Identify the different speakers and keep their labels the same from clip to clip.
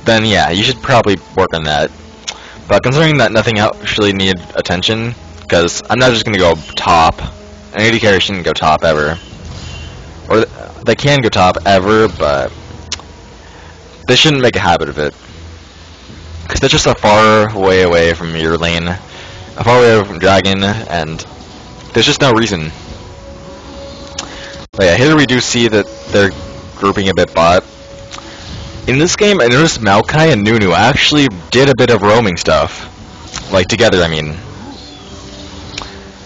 Speaker 1: then yeah, you should probably work on that. But considering that nothing actually needed attention, because I'm not just gonna go top. An AD carry shouldn't go top ever. Or they can go top ever, but they shouldn't make a habit of it. Because they're just a far way away from your lane, a far way away from Dragon, and there's just no reason. But yeah, here we do see that they're grouping a bit bot. In this game, I noticed Maokai and Nunu actually did a bit of roaming stuff. Like, together, I mean.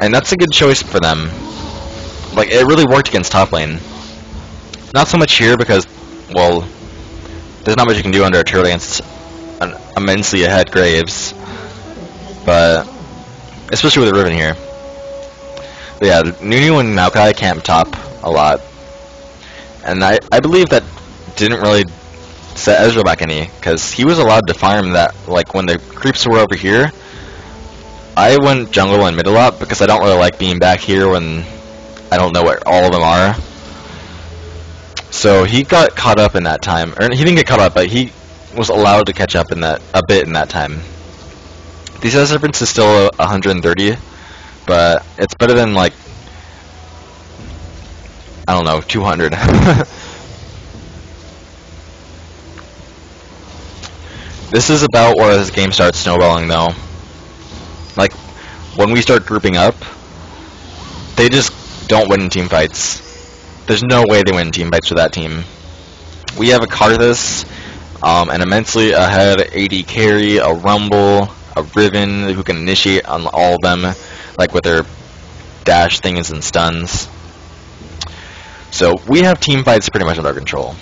Speaker 1: And that's a good choice for them. Like, it really worked against top lane. Not so much here because, well, there's not much you can do under a turret against an immensely ahead Graves. But, especially with a Riven here. But yeah, Nunu and Maokai camp top a lot. And I believe that didn't really set Ezreal back any, because he was allowed to farm that, like, when the creeps were over here. I went jungle and mid a lot, because I don't really like being back here when I don't know where all of them are. So he got caught up in that time, or he didn't get caught up, but he was allowed to catch up in that, a bit in that time. The CS difference is still 130, but it's better than, like, I don't know, 200. This is about where this game starts snowballing, though. Like, when we start grouping up, they just don't win in team fights. There's no way they win in team fights with that team. We have a Karthus, an immensely ahead AD carry, a Rumble, a Riven who can initiate on all of them, like with their dash things and stuns. So we have team fights pretty much under control.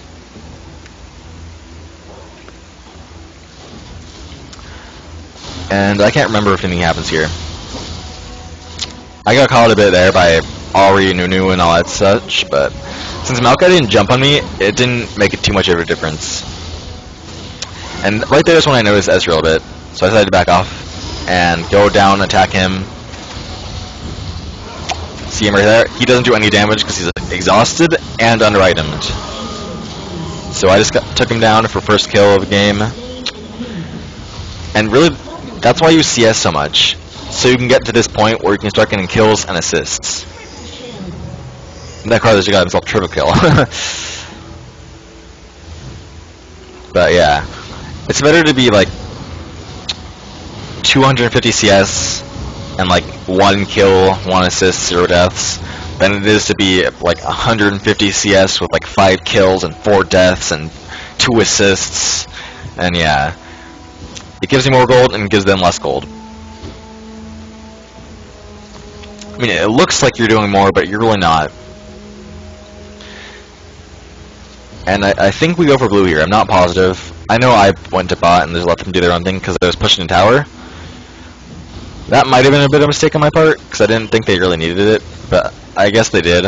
Speaker 1: And I can't remember if anything happens here. I got caught a bit there by Ahri, Nunu, and all that such, but since Maokai didn't jump on me, it didn't make it too much of a difference. And right there is when I noticed Ezreal a bit, so I decided to back off and go down, attack him. See him right there? He doesn't do any damage because he's exhausted and under-itemed. So I just took him down for first kill of the game. And really, that's why you CS so much. So you can get to this point where you can start getting kills and assists. And that Karthus just got himself triple kill. But yeah, it's better to be like 250 CS and like 1 kill, 1 assist, 0 deaths, than it is to be like 150 CS with like 5 kills and 4 deaths and 2 assists. And yeah, it gives you more gold and gives them less gold. I mean, it looks like you're doing more, but you're really not. And I think we go for blue here. I'm not positive. I know I went to bot and just let them do their own thing because I was pushing in tower. That might have been a bit of a mistake on my part, because I didn't think they really needed it, but I guess they did.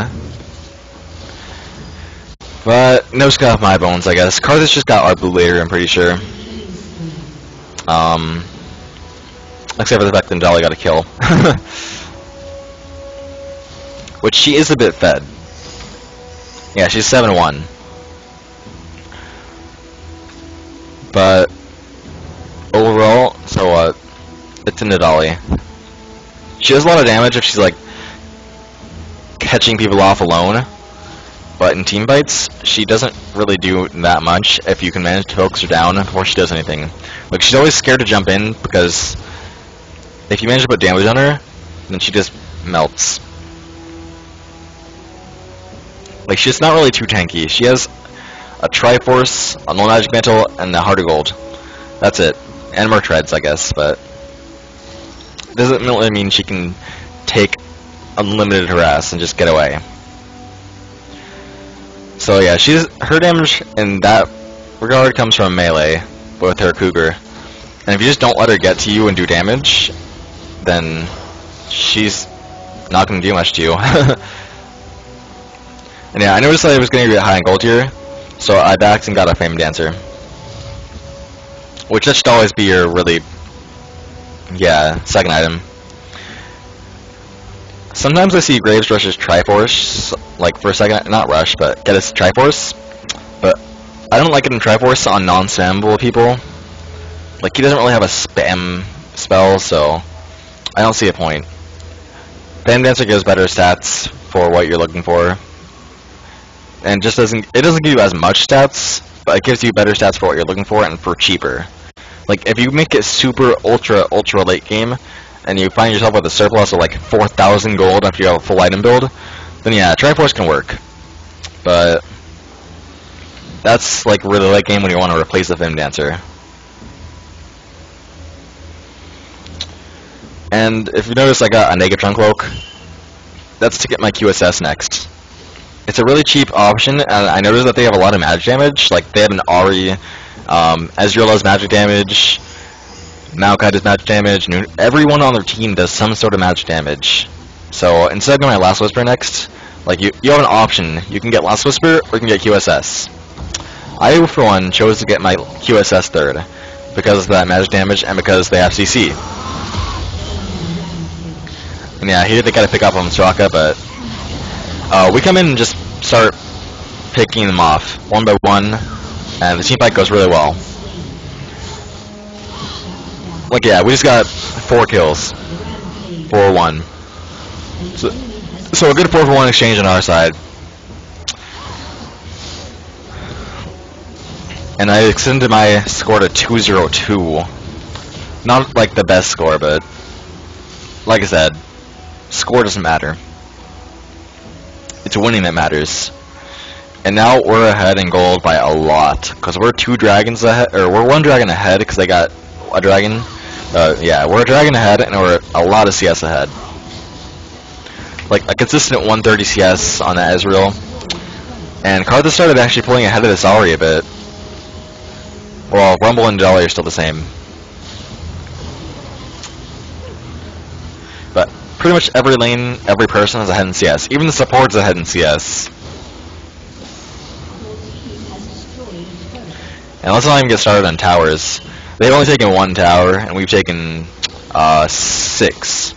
Speaker 1: But no skin off my bones, I guess. Karthus just got our blue later, I'm pretty sure. Except for the fact that Dolly got a kill. Which she is a bit fed. Yeah, she's 7-1. But overall, so what? It's into Dolly. She does a lot of damage if she's like catching people off alone, but in team fights, she doesn't really do that much if you can manage to focus her down before she does anything. Like, she's always scared to jump in because if you manage to put damage on her, then she just melts. Like, she's not really too tanky. She has a Triforce, a Null Magic Mantle, and a Heart of Gold. That's it. And more treads, I guess, but doesn't really mean she can take unlimited harass and just get away. So yeah, her damage in that regard comes from melee with her Cougar. And if you just don't let her get to you and do damage, then she's not going to do much to you. And yeah, I noticed that I was going to get high in gold here, so I backed and got a Fame Dancer. Which that should always be your really, yeah, second item. Sometimes I see Graves rushes Triforce, like for a second, not rush, but get a Triforce. But I don't like it in Triforce on non-spammable people. Like, he doesn't really have a spam spell, so I don't see a point. Spam Dancer gives better stats for what you're looking for. And just it doesn't give you as much stats, but it gives you better stats for what you're looking for and for cheaper. Like, if you make it super ultra late game, and you find yourself with a surplus of like 4,000 gold after you have a full item build, then yeah, Triforce can work. But that's like really late game when you want to replace the Fim Dancer. And if you notice, I got a Negatron Cloak. That's to get my QSS next. It's a really cheap option, and I noticed that they have a lot of magic damage. Like, they have an Ari, Ezreal has magic damage, Maokai does magic damage, and everyone on their team does some sort of magic damage. So instead of going my Last Whisper next, like, you have an option. You can get Last Whisper, or you can get QSS. I, for one, chose to get my QSS third, because of that magic damage, and because they have CC. And yeah, here they gotta pick up on Straka, but we come in and just start picking them off, one by one, and the team fight goes really well. Like, yeah, we just got 4 kills. 4-1. So a good 4-for-1 exchange on our side. And I extended my score to 202. Not like the best score, but like I said, score doesn't matter. It's winning that matters. And now we're ahead in gold by a lot, because we're 2 dragons ahead, or we're 1 dragon ahead, because they got a dragon. Yeah, we're a dragon ahead, and we're a lot of CS ahead. Like a consistent 130 CS on the Ezreal. And Karthus started actually pulling ahead of this Ahri a bit. Well, Rumble and Jolly are still the same. But pretty much every lane, every person is ahead in CS. Even the support's ahead in CS. And let's not even get started on towers. They've only taken 1 tower, and we've taken 6.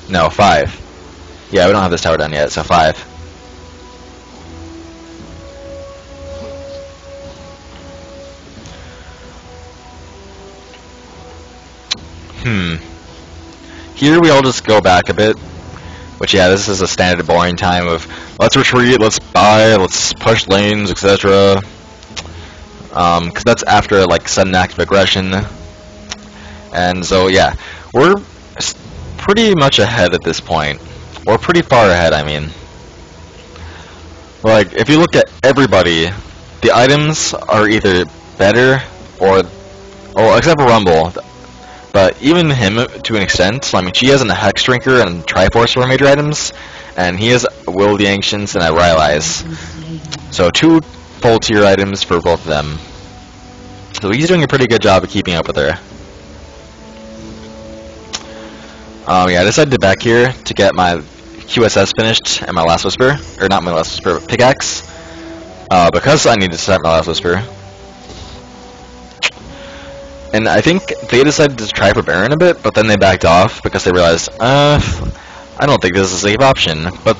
Speaker 1: No, 5. Yeah, we don't have this tower done yet, so 5. Here we all just go back a bit. Which, yeah, this is a standard boring time of let's retreat, let's buy, let's push lanes, etc. Because that's after, like, sudden active aggression. And so, yeah, we're pretty much ahead at this point. We're pretty far ahead, I mean. Like, if you look at everybody, the items are either better or... Oh, except for Rumble. But even him, to an extent, I mean, she has a Hex Drinker and Triforce for major items, and he has Will of the Ancients and a Rylai's. So 2 full tier items for both of them. So he's doing a pretty good job of keeping up with her. Yeah, I decided to back here to get my QSS finished and my Last Whisper, or not my Last Whisper, but Pickaxe, because I need to start my Last Whisper. And I think they decided to try for Baron a bit, but then they backed off because they realized, I don't think this is a safe option. But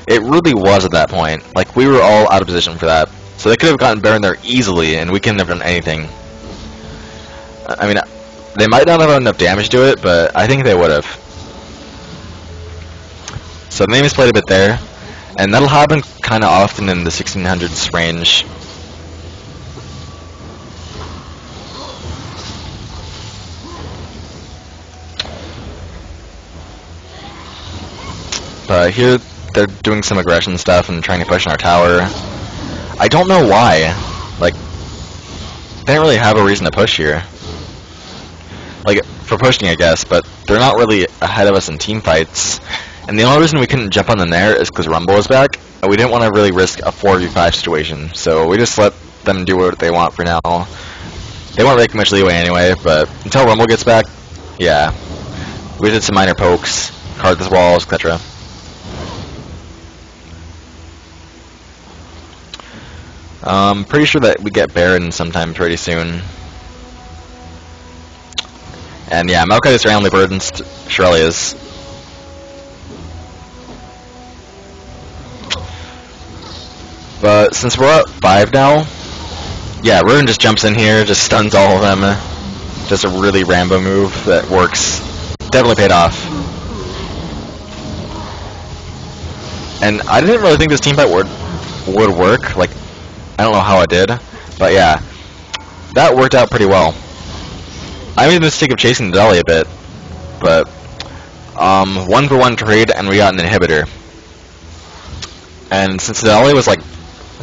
Speaker 1: it really was at that point. Like, we were all out of position for that. So they could have gotten Baron there easily, and we couldn't have done anything. I mean, they might not have done enough damage to it, but I think they would have. So the name is played a bit there, and that'll happen kind of often in the 1600s range. But here they're doing some aggression stuff and trying to push in our tower. I don't know why. Like, they didn't really have a reason to push here. Like, for pushing, I guess, but they're not really ahead of us in team fights. And the only reason we couldn't jump on them there is because Rumble was back, and we didn't want to really risk a 4v5 situation. So we just let them do what they want for now. They won't make much leeway anyway, but until Rumble gets back, yeah. We did some minor pokes, Karthus walls, etc. Pretty sure that we get Baron sometime pretty soon. And yeah, Maokai is randomly burdened, Shirley is. But since we're at 5 now, Yeah, Ruin just jumps in here, just stuns all of them. Just a really Rambo move that works. Definitely paid off. And I didn't really think this team fight would work. Like, I don't know how it did, but yeah, that worked out pretty well. I made the mistake of chasing the Deli a bit, but 1-for-1 trade, and we got an inhibitor. And since the Deli was like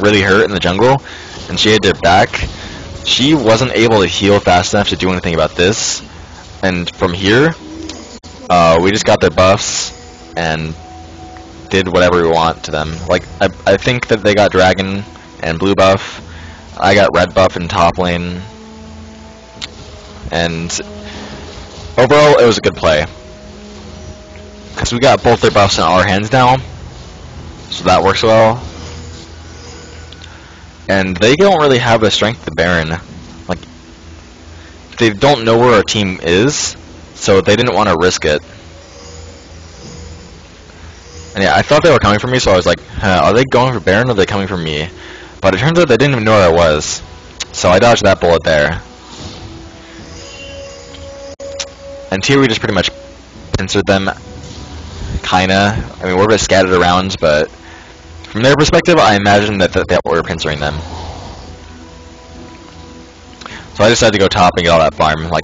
Speaker 1: really hurt in the jungle, and she had to back, she wasn't able to heal fast enough to do anything about this. And from here, we just got their buffs and did whatever we want to them. Like, I think that they got dragon and blue buff. I got red buff in top lane. And overall, it was a good play. Because we got both their buffs in our hands now. So that works well. And they don't really have the strength of Baron. Like, they don't know where our team is, so they didn't want to risk it. And yeah, I thought they were coming for me, so I was like, are they going for Baron or are they coming for me? But it turns out they didn't even know where I was. So I dodged that bullet there. And here we just pretty much pincered them. Kinda. I mean, we're a bit scattered around, but from their perspective, I imagine that we were pincering them. So I decided to go top and get all that farm. Like,